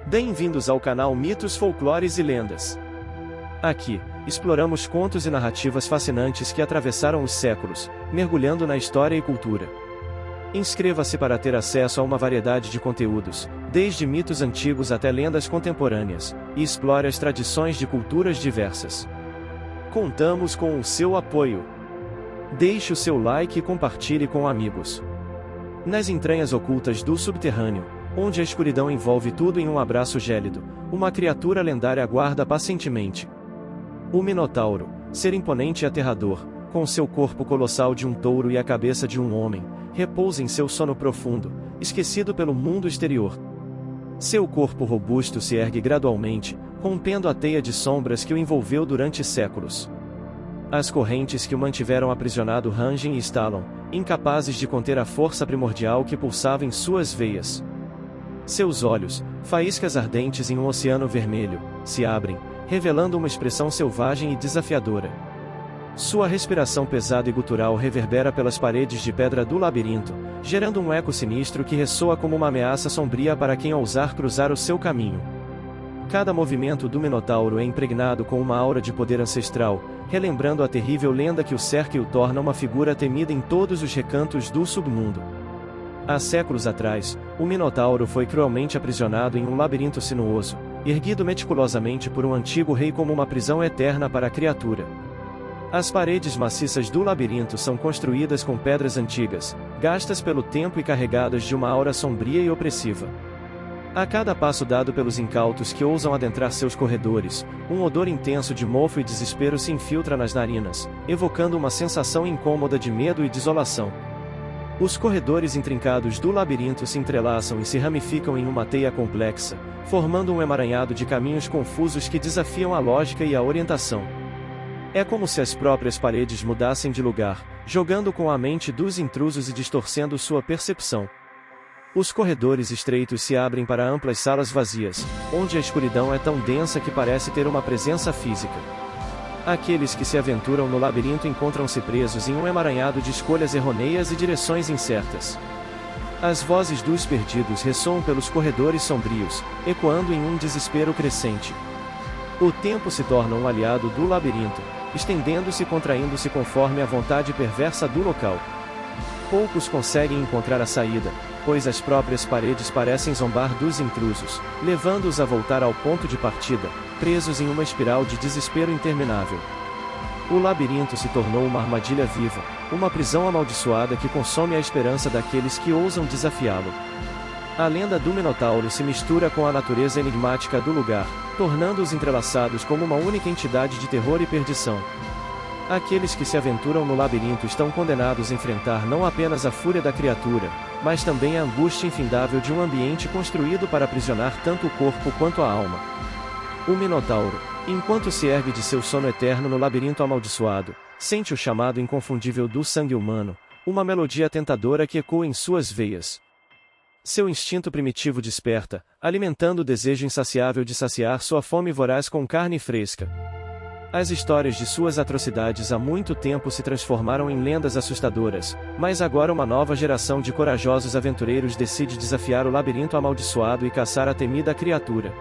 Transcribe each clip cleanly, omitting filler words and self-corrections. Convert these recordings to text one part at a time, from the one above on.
Bem-vindos ao canal Mitos, Folclores e Lendas. Aqui, exploramos contos e narrativas fascinantes que atravessaram os séculos, mergulhando na história e cultura. Inscreva-se para ter acesso a uma variedade de conteúdos, desde mitos antigos até lendas contemporâneas, e explore as tradições de culturas diversas. Contamos com o seu apoio. Deixe o seu like e compartilhe com amigos. Nas entranhas ocultas do subterrâneo, onde a escuridão envolve tudo em um abraço gélido, uma criatura lendária aguarda pacientemente. O Minotauro, ser imponente e aterrador, com seu corpo colossal de um touro e a cabeça de um homem, repousa em seu sono profundo, esquecido pelo mundo exterior. Seu corpo robusto se ergue gradualmente, rompendo a teia de sombras que o envolveu durante séculos. As correntes que o mantiveram aprisionado rangem e estalam, incapazes de conter a força primordial que pulsava em suas veias. Seus olhos, faíscas ardentes em um oceano vermelho, se abrem, revelando uma expressão selvagem e desafiadora. Sua respiração pesada e gutural reverbera pelas paredes de pedra do labirinto, gerando um eco sinistro que ressoa como uma ameaça sombria para quem ousar cruzar o seu caminho. Cada movimento do Minotauro é impregnado com uma aura de poder ancestral, relembrando a terrível lenda que o cerca e o torna uma figura temida em todos os recantos do submundo. Há séculos atrás, o Minotauro foi cruelmente aprisionado em um labirinto sinuoso, erguido meticulosamente por um antigo rei como uma prisão eterna para a criatura. As paredes maciças do labirinto são construídas com pedras antigas, gastas pelo tempo e carregadas de uma aura sombria e opressiva. A cada passo dado pelos incautos que ousam adentrar seus corredores, um odor intenso de mofo e desespero se infiltra nas narinas, evocando uma sensação incômoda de medo e desolação. Os corredores intrincados do labirinto se entrelaçam e se ramificam em uma teia complexa, formando um emaranhado de caminhos confusos que desafiam a lógica e a orientação. É como se as próprias paredes mudassem de lugar, jogando com a mente dos intrusos e distorcendo sua percepção. Os corredores estreitos se abrem para amplas salas vazias, onde a escuridão é tão densa que parece ter uma presença física. Aqueles que se aventuram no labirinto encontram-se presos em um emaranhado de escolhas errôneas e direções incertas. As vozes dos perdidos ressoam pelos corredores sombrios, ecoando em um desespero crescente. O tempo se torna um aliado do labirinto, estendendo-se e contraindo-se conforme a vontade perversa do local. Poucos conseguem encontrar a saída, pois as próprias paredes parecem zombar dos intrusos, levando-os a voltar ao ponto de partida, presos em uma espiral de desespero interminável. O labirinto se tornou uma armadilha viva, uma prisão amaldiçoada que consome a esperança daqueles que ousam desafiá-lo. A lenda do Minotauro se mistura com a natureza enigmática do lugar, tornando-os entrelaçados como uma única entidade de terror e perdição. Aqueles que se aventuram no labirinto estão condenados a enfrentar não apenas a fúria da criatura, mas também a angústia infindável de um ambiente construído para aprisionar tanto o corpo quanto a alma. O Minotauro, enquanto se ergue de seu sono eterno no labirinto amaldiçoado, sente o chamado inconfundível do sangue humano, uma melodia tentadora que ecoa em suas veias. Seu instinto primitivo desperta, alimentando o desejo insaciável de saciar sua fome voraz com carne fresca. As histórias de suas atrocidades há muito tempo se transformaram em lendas assustadoras, mas agora uma nova geração de corajosos aventureiros decide desafiar o labirinto amaldiçoado e caçar a temida criatura.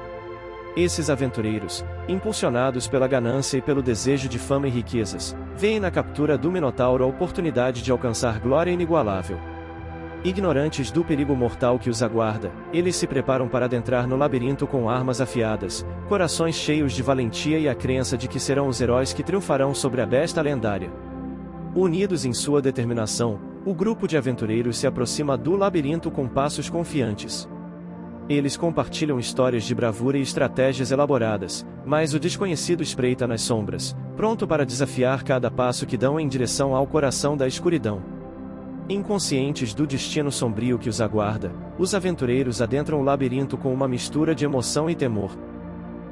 Esses aventureiros, impulsionados pela ganância e pelo desejo de fama e riquezas, veem na captura do Minotauro a oportunidade de alcançar glória inigualável. Ignorantes do perigo mortal que os aguarda, eles se preparam para adentrar no labirinto com armas afiadas, corações cheios de valentia e a crença de que serão os heróis que triunfarão sobre a besta lendária. Unidos em sua determinação, o grupo de aventureiros se aproxima do labirinto com passos confiantes. Eles compartilham histórias de bravura e estratégias elaboradas, mas o desconhecido espreita nas sombras, pronto para desafiar cada passo que dão em direção ao coração da escuridão. Inconscientes do destino sombrio que os aguarda, os aventureiros adentram o labirinto com uma mistura de emoção e temor.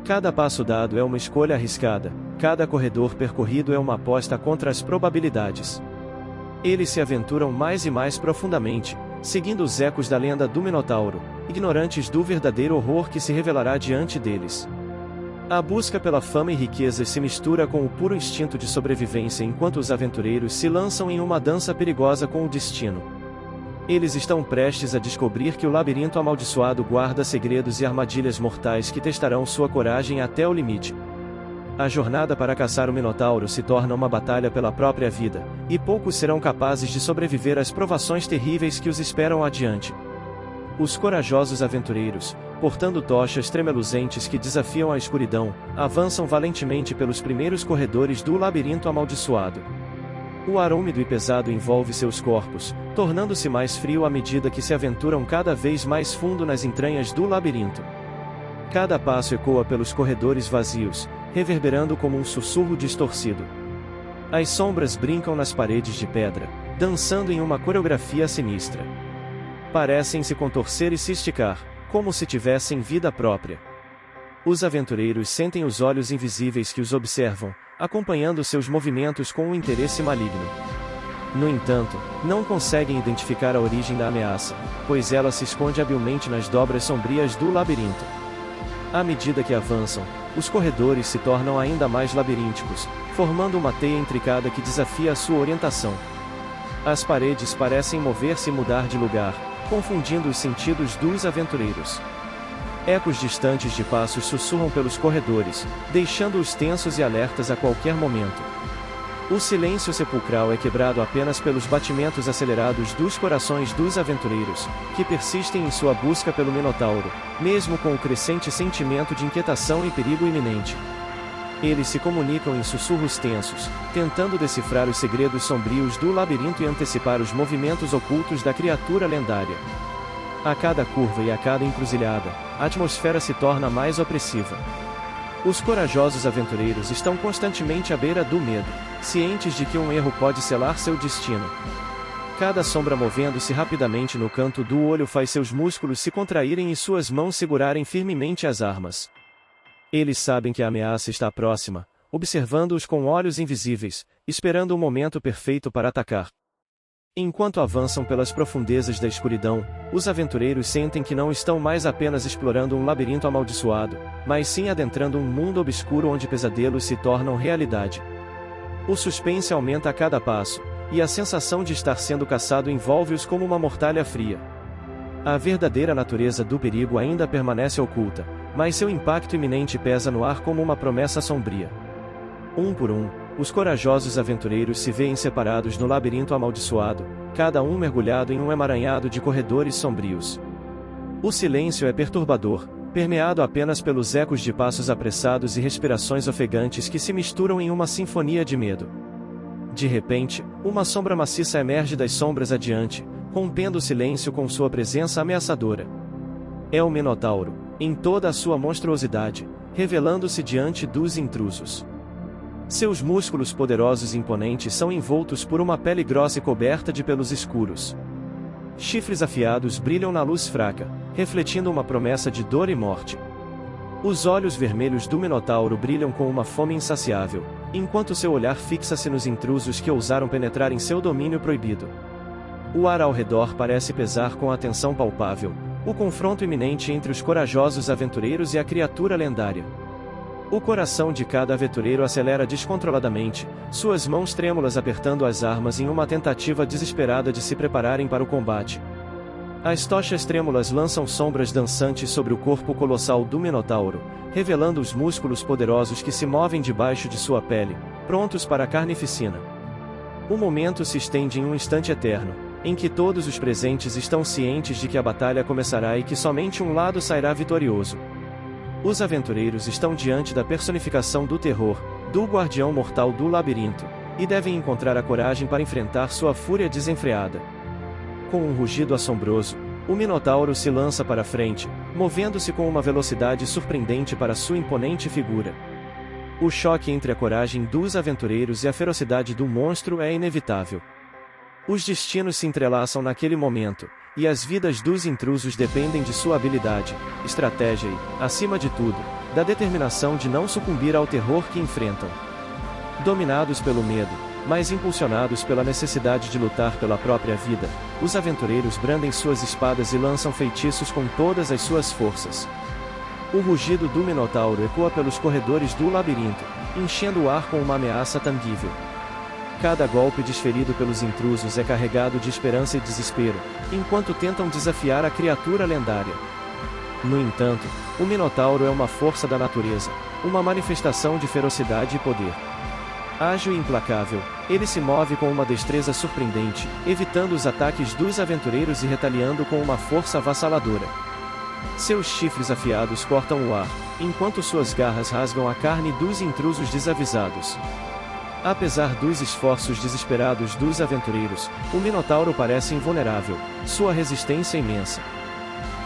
Cada passo dado é uma escolha arriscada, cada corredor percorrido é uma aposta contra as probabilidades. Eles se aventuram mais e mais profundamente, seguindo os ecos da lenda do Minotauro, ignorantes do verdadeiro horror que se revelará diante deles. A busca pela fama e riquezas se mistura com o puro instinto de sobrevivência enquanto os aventureiros se lançam em uma dança perigosa com o destino. Eles estão prestes a descobrir que o labirinto amaldiçoado guarda segredos e armadilhas mortais que testarão sua coragem até o limite. A jornada para caçar o Minotauro se torna uma batalha pela própria vida, e poucos serão capazes de sobreviver às provações terríveis que os esperam adiante. Os corajosos aventureiros, portando tochas tremeluzentes que desafiam a escuridão, avançam valentemente pelos primeiros corredores do labirinto amaldiçoado. O ar úmido e pesado envolve seus corpos, tornando-se mais frio à medida que se aventuram cada vez mais fundo nas entranhas do labirinto. Cada passo ecoa pelos corredores vazios, reverberando como um sussurro distorcido. As sombras brincam nas paredes de pedra, dançando em uma coreografia sinistra. Parecem se contorcer e se esticar, como se tivessem vida própria. Os aventureiros sentem os olhos invisíveis que os observam, acompanhando seus movimentos com um interesse maligno. No entanto, não conseguem identificar a origem da ameaça, pois ela se esconde habilmente nas dobras sombrias do labirinto. À medida que avançam, os corredores se tornam ainda mais labirínticos, formando uma teia intricada que desafia a sua orientação. As paredes parecem mover-se e mudar de lugar, confundindo os sentidos dos aventureiros. Ecos distantes de passos sussurram pelos corredores, deixando-os tensos e alertas a qualquer momento. O silêncio sepulcral é quebrado apenas pelos batimentos acelerados dos corações dos aventureiros, que persistem em sua busca pelo Minotauro, mesmo com o crescente sentimento de inquietação e perigo iminente. Eles se comunicam em sussurros tensos, tentando decifrar os segredos sombrios do labirinto e antecipar os movimentos ocultos da criatura lendária. A cada curva e a cada encruzilhada, a atmosfera se torna mais opressiva. Os corajosos aventureiros estão constantemente à beira do medo, cientes de que um erro pode selar seu destino. Cada sombra movendo-se rapidamente no canto do olho faz seus músculos se contraírem e suas mãos segurarem firmemente as armas. Eles sabem que a ameaça está próxima, observando-os com olhos invisíveis, esperando o momento perfeito para atacar. Enquanto avançam pelas profundezas da escuridão, os aventureiros sentem que não estão mais apenas explorando um labirinto amaldiçoado, mas sim adentrando um mundo obscuro onde pesadelos se tornam realidade. O suspense aumenta a cada passo, e a sensação de estar sendo caçado envolve-os como uma mortalha fria. A verdadeira natureza do perigo ainda permanece oculta, mas seu impacto iminente pesa no ar como uma promessa sombria. Um por um, os corajosos aventureiros se veem separados no labirinto amaldiçoado, cada um mergulhado em um emaranhado de corredores sombrios. O silêncio é perturbador, permeado apenas pelos ecos de passos apressados e respirações ofegantes que se misturam em uma sinfonia de medo. De repente, uma sombra maciça emerge das sombras adiante, rompendo o silêncio com sua presença ameaçadora. É o Minotauro, em toda a sua monstruosidade, revelando-se diante dos intrusos. Seus músculos poderosos e imponentes são envoltos por uma pele grossa e coberta de pelos escuros. Chifres afiados brilham na luz fraca, refletindo uma promessa de dor e morte. Os olhos vermelhos do Minotauro brilham com uma fome insaciável, enquanto seu olhar fixa-se nos intrusos que ousaram penetrar em seu domínio proibido. O ar ao redor parece pesar com a tensão palpável, o confronto iminente entre os corajosos aventureiros e a criatura lendária. O coração de cada aventureiro acelera descontroladamente, suas mãos trêmulas apertando as armas em uma tentativa desesperada de se prepararem para o combate. As tochas trêmulas lançam sombras dançantes sobre o corpo colossal do Minotauro, revelando os músculos poderosos que se movem debaixo de sua pele, prontos para a carnificina. O momento se estende em um instante eterno, em que todos os presentes estão cientes de que a batalha começará e que somente um lado sairá vitorioso. Os aventureiros estão diante da personificação do terror, do guardião mortal do labirinto, e devem encontrar a coragem para enfrentar sua fúria desenfreada. Com um rugido assombroso, o Minotauro se lança para frente, movendo-se com uma velocidade surpreendente para sua imponente figura. O choque entre a coragem dos aventureiros e a ferocidade do monstro é inevitável. Os destinos se entrelaçam naquele momento, e as vidas dos intrusos dependem de sua habilidade, estratégia e, acima de tudo, da determinação de não sucumbir ao terror que enfrentam. Dominados pelo medo, mas impulsionados pela necessidade de lutar pela própria vida, os aventureiros brandem suas espadas e lançam feitiços com todas as suas forças. O rugido do Minotauro ecoa pelos corredores do labirinto, enchendo o ar com uma ameaça tangível. Cada golpe desferido pelos intrusos é carregado de esperança e desespero, enquanto tentam desafiar a criatura lendária. No entanto, o Minotauro é uma força da natureza, uma manifestação de ferocidade e poder. Ágil e implacável, ele se move com uma destreza surpreendente, evitando os ataques dos aventureiros e retaliando com uma força avassaladora. Seus chifres afiados cortam o ar, enquanto suas garras rasgam a carne dos intrusos desavisados. Apesar dos esforços desesperados dos aventureiros, o Minotauro parece invulnerável, sua resistência imensa.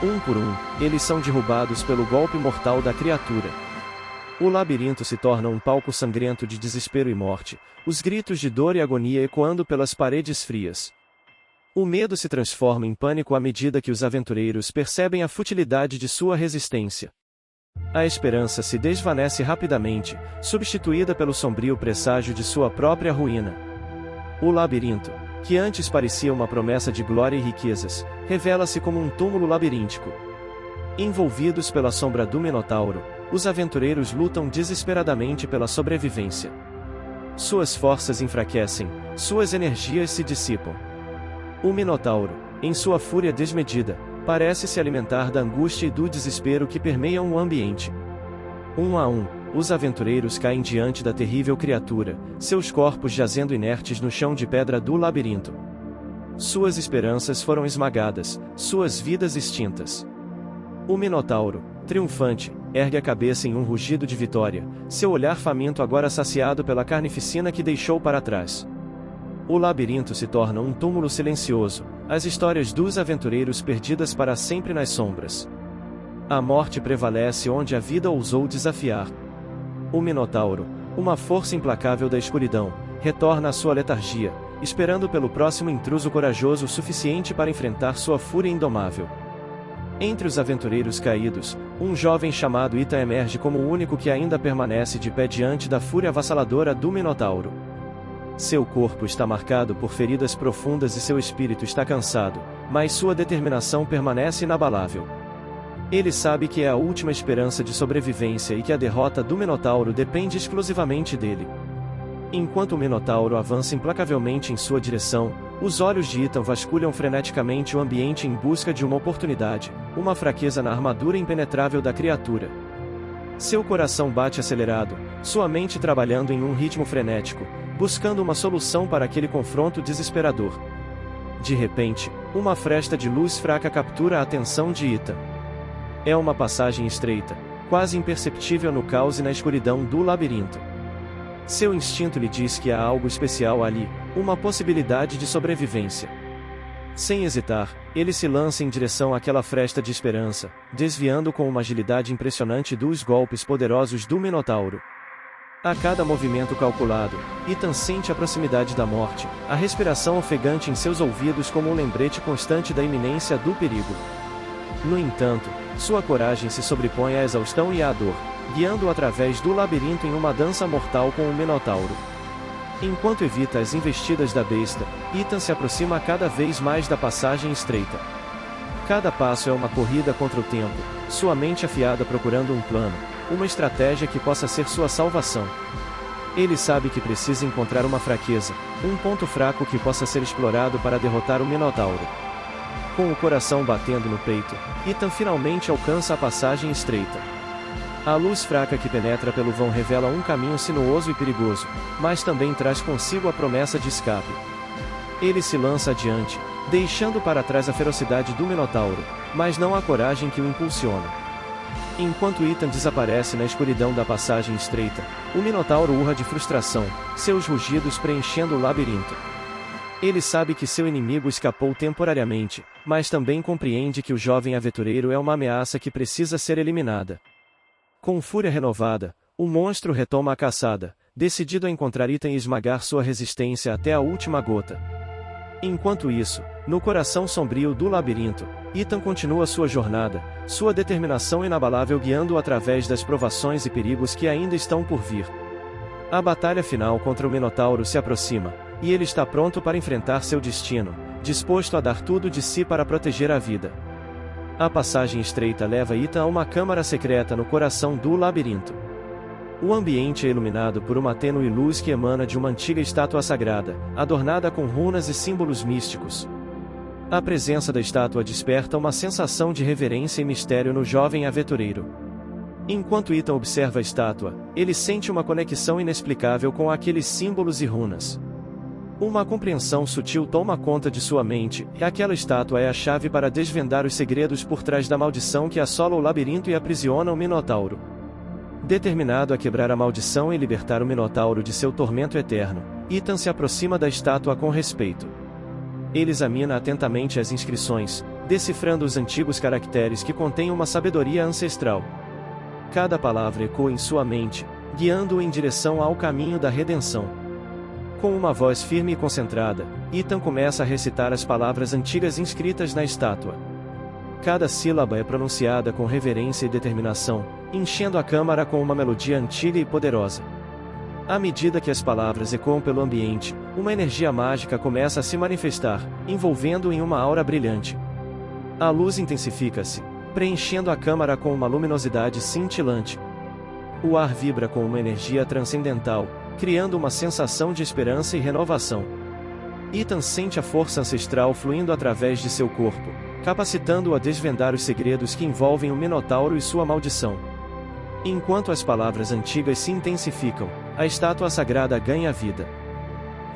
Um por um, eles são derrubados pelo golpe mortal da criatura. O labirinto se torna um palco sangrento de desespero e morte, os gritos de dor e agonia ecoando pelas paredes frias. O medo se transforma em pânico à medida que os aventureiros percebem a futilidade de sua resistência. A esperança se desvanece rapidamente, substituída pelo sombrio presságio de sua própria ruína. O labirinto, que antes parecia uma promessa de glória e riquezas, revela-se como um túmulo labiríntico. Envolvidos pela sombra do Minotauro, os aventureiros lutam desesperadamente pela sobrevivência. Suas forças enfraquecem, suas energias se dissipam. O Minotauro, em sua fúria desmedida, parece se alimentar da angústia e do desespero que permeiam o ambiente. Um a um, os aventureiros caem diante da terrível criatura, seus corpos jazendo inertes no chão de pedra do labirinto. Suas esperanças foram esmagadas, suas vidas extintas. O Minotauro, triunfante, ergue a cabeça em um rugido de vitória, seu olhar faminto agora saciado pela carnificina que deixou para trás. O labirinto se torna um túmulo silencioso, as histórias dos aventureiros perdidas para sempre nas sombras. A morte prevalece onde a vida ousou desafiar. O Minotauro, uma força implacável da escuridão, retorna à sua letargia, esperando pelo próximo intruso corajoso o suficiente para enfrentar sua fúria indomável. Entre os aventureiros caídos, um jovem chamado Ethan emerge como o único que ainda permanece de pé diante da fúria avassaladora do Minotauro. Seu corpo está marcado por feridas profundas e seu espírito está cansado, mas sua determinação permanece inabalável. Ele sabe que é a última esperança de sobrevivência e que a derrota do Minotauro depende exclusivamente dele. Enquanto o Minotauro avança implacavelmente em sua direção, os olhos de Ethan vasculham freneticamente o ambiente em busca de uma oportunidade, uma fraqueza na armadura impenetrável da criatura. Seu coração bate acelerado, sua mente trabalhando em um ritmo frenético, buscando uma solução para aquele confronto desesperador. De repente, uma fresta de luz fraca captura a atenção de Ethan. É uma passagem estreita, quase imperceptível no caos e na escuridão do labirinto. Seu instinto lhe diz que há algo especial ali, uma possibilidade de sobrevivência. Sem hesitar, ele se lança em direção àquela fresta de esperança, desviando com uma agilidade impressionante dos golpes poderosos do Minotauro. A cada movimento calculado, Ethan sente a proximidade da morte, a respiração ofegante em seus ouvidos como um lembrete constante da iminência do perigo. No entanto, sua coragem se sobrepõe à exaustão e à dor, guiando-o através do labirinto em uma dança mortal com o Minotauro. Enquanto evita as investidas da besta, Ethan se aproxima cada vez mais da passagem estreita. Cada passo é uma corrida contra o tempo, sua mente afiada procurando um plano, uma estratégia que possa ser sua salvação. Ele sabe que precisa encontrar uma fraqueza, um ponto fraco que possa ser explorado para derrotar o Minotauro. Com o coração batendo no peito, Ethan finalmente alcança a passagem estreita. A luz fraca que penetra pelo vão revela um caminho sinuoso e perigoso, mas também traz consigo a promessa de escape. Ele se lança adiante, deixando para trás a ferocidade do Minotauro, mas não a coragem que o impulsiona. Enquanto Ethan desaparece na escuridão da passagem estreita, o Minotauro urra de frustração, seus rugidos preenchendo o labirinto. Ele sabe que seu inimigo escapou temporariamente, mas também compreende que o jovem aventureiro é uma ameaça que precisa ser eliminada. Com fúria renovada, o monstro retoma a caçada, decidido a encontrar Ethan e esmagar sua resistência até a última gota. Enquanto isso, no coração sombrio do labirinto, Ethan continua sua jornada, sua determinação inabalável guiando-o através das provações e perigos que ainda estão por vir. A batalha final contra o Minotauro se aproxima, e ele está pronto para enfrentar seu destino, disposto a dar tudo de si para proteger a vida. A passagem estreita leva Ethan a uma câmara secreta no coração do labirinto. O ambiente é iluminado por uma tênue luz que emana de uma antiga estátua sagrada, adornada com runas e símbolos místicos. A presença da estátua desperta uma sensação de reverência e mistério no jovem aventureiro. Enquanto Ethan observa a estátua, ele sente uma conexão inexplicável com aqueles símbolos e runas. Uma compreensão sutil toma conta de sua mente, e aquela estátua é a chave para desvendar os segredos por trás da maldição que assola o labirinto e aprisiona o Minotauro. Determinado a quebrar a maldição e libertar o Minotauro de seu tormento eterno, Ethan se aproxima da estátua com respeito. Ele examina atentamente as inscrições, decifrando os antigos caracteres que contêm uma sabedoria ancestral. Cada palavra ecoa em sua mente, guiando-o em direção ao caminho da redenção. Com uma voz firme e concentrada, Ethan começa a recitar as palavras antigas inscritas na estátua. Cada sílaba é pronunciada com reverência e determinação, enchendo a câmara com uma melodia antiga e poderosa. À medida que as palavras ecoam pelo ambiente, uma energia mágica começa a se manifestar, envolvendo-o em uma aura brilhante. A luz intensifica-se, preenchendo a câmara com uma luminosidade cintilante. O ar vibra com uma energia transcendental, criando uma sensação de esperança e renovação. Ethan sente a força ancestral fluindo através de seu corpo, capacitando-o a desvendar os segredos que envolvem o Minotauro e sua maldição. Enquanto as palavras antigas se intensificam, a estátua sagrada ganha vida.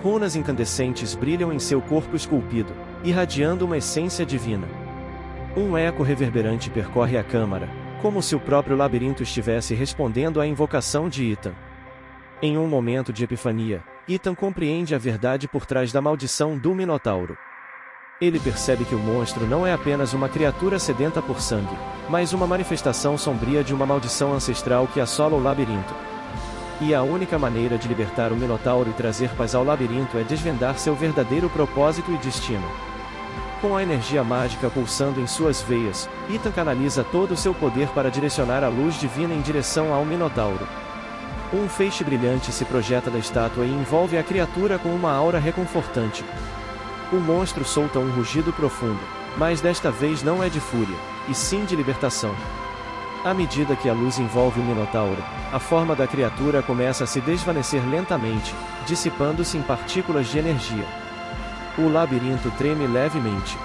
Runas incandescentes brilham em seu corpo esculpido, irradiando uma essência divina. Um eco reverberante percorre a câmara, como se o próprio labirinto estivesse respondendo à invocação de Ethan. Em um momento de epifania, Ethan compreende a verdade por trás da maldição do Minotauro. Ele percebe que o monstro não é apenas uma criatura sedenta por sangue, mas uma manifestação sombria de uma maldição ancestral que assola o labirinto. E a única maneira de libertar o Minotauro e trazer paz ao labirinto é desvendar seu verdadeiro propósito e destino. Com a energia mágica pulsando em suas veias, Ethan canaliza todo o seu poder para direcionar a luz divina em direção ao Minotauro. Um feixe brilhante se projeta da estátua e envolve a criatura com uma aura reconfortante. O monstro solta um rugido profundo, mas desta vez não é de fúria, e sim de libertação. À medida que a luz envolve o Minotauro, a forma da criatura começa a se desvanecer lentamente, dissipando-se em partículas de energia. O labirinto treme levemente.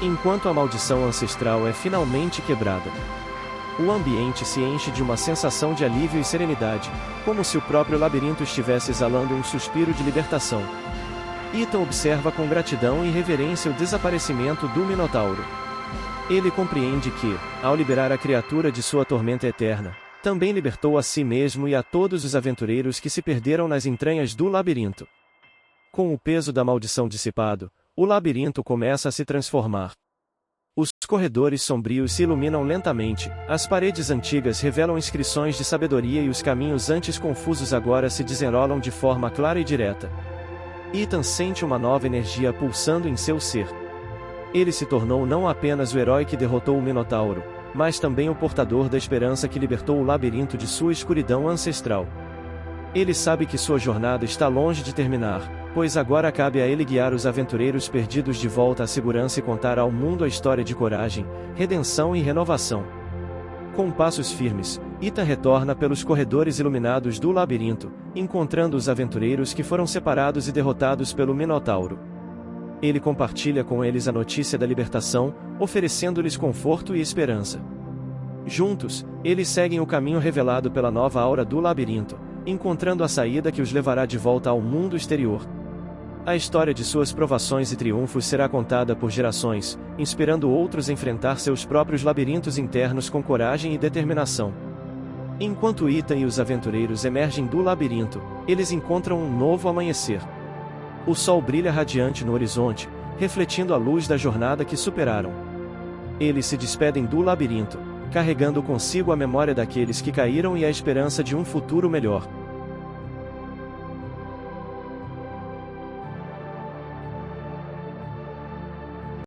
Enquanto a maldição ancestral é finalmente quebrada. O ambiente se enche de uma sensação de alívio e serenidade, como se o próprio labirinto estivesse exalando um suspiro de libertação. Ethan observa com gratidão e reverência o desaparecimento do Minotauro. Ele compreende que, ao liberar a criatura de sua tormenta eterna, também libertou a si mesmo e a todos os aventureiros que se perderam nas entranhas do labirinto. Com o peso da maldição dissipado, o labirinto começa a se transformar. Os corredores sombrios se iluminam lentamente, as paredes antigas revelam inscrições de sabedoria e os caminhos antes confusos agora se desenrolam de forma clara e direta. Ethan sente uma nova energia pulsando em seu ser. Ele se tornou não apenas o herói que derrotou o Minotauro, mas também o portador da esperança que libertou o labirinto de sua escuridão ancestral. Ele sabe que sua jornada está longe de terminar, pois agora cabe a ele guiar os aventureiros perdidos de volta à segurança e contar ao mundo a história de coragem, redenção e renovação. Com passos firmes, Ethan retorna pelos corredores iluminados do labirinto, encontrando os aventureiros que foram separados e derrotados pelo Minotauro. Ele compartilha com eles a notícia da libertação, oferecendo-lhes conforto e esperança. Juntos, eles seguem o caminho revelado pela nova aura do labirinto, encontrando a saída que os levará de volta ao mundo exterior. A história de suas provações e triunfos será contada por gerações, inspirando outros a enfrentar seus próprios labirintos internos com coragem e determinação. Enquanto Ethan e os aventureiros emergem do labirinto, eles encontram um novo amanhecer. O sol brilha radiante no horizonte, refletindo a luz da jornada que superaram. Eles se despedem do labirinto, carregando consigo a memória daqueles que caíram e a esperança de um futuro melhor.